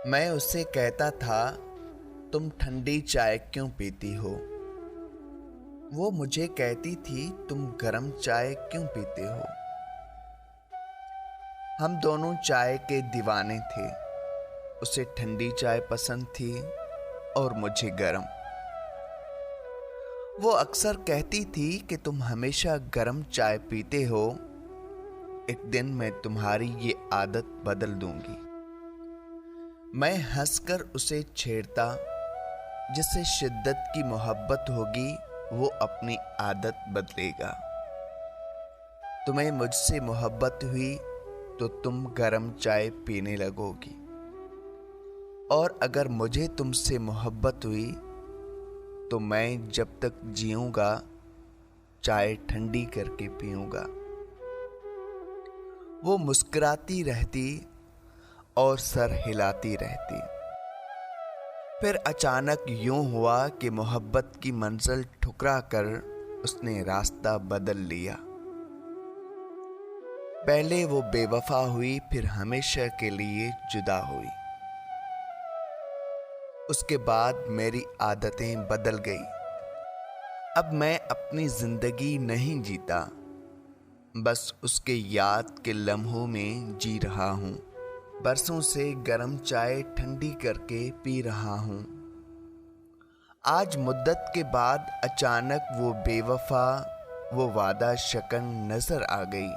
मैं उससे कहता था, तुम ठंडी चाय क्यों पीती हो? वो मुझे कहती थी, तुम गरम चाय क्यों पीते हो? हम दोनों चाय के दीवाने थे। उसे ठंडी चाय पसंद थी और मुझे गरम। वो अक्सर कहती थी कि तुम हमेशा गरम चाय पीते हो। एक दिन मैं तुम्हारी ये आदत बदल दूंगी। मैं हंसकर उसे छेड़ता, जिससे शिद्दत की मोहब्बत होगी वो अपनी आदत बदलेगा। तुम्हें मुझसे मोहब्बत हुई तो तुम गरम चाय पीने लगोगी, और अगर मुझे तुमसे मोहब्बत हुई तो मैं जब तक जीऊंगा चाय ठंडी करके पीऊंगा। वो मुस्कुराती रहती और सर हिलाती रहती। फिर अचानक यूं हुआ कि मोहब्बत की मंजिल ठुकरा कर उसने रास्ता बदल लिया। पहले वो बेवफा हुई, फिर हमेशा के लिए जुदा हुई। उसके बाद मेरी आदतें बदल गई। अब मैं अपनी जिंदगी नहीं जीता, बस उसके याद के लम्हों में जी रहा हूँ। बरसों से गरम चाय ठंडी करके पी रहा हूँ। आज मुद्दत के बाद अचानक वो बेवफा, वो वादा शकन नजर आ गई।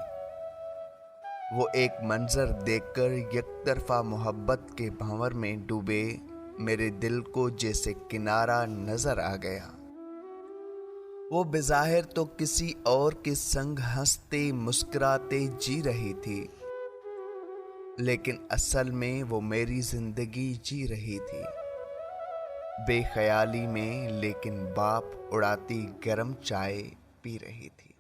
वो एक मंजर देखकर एकतरफा मोहब्बत के भंवर में डूबे मेरे दिल को जैसे किनारा नजर आ गया। वो बेज़ाहिर तो किसी और के संग हंसते मुस्कुराते जी रही थी, लेकिन असल में वो मेरी जिंदगी जी रही थी। बेख्याली में, लेकिन बाप उड़ाती गरम चाय पी रही थी।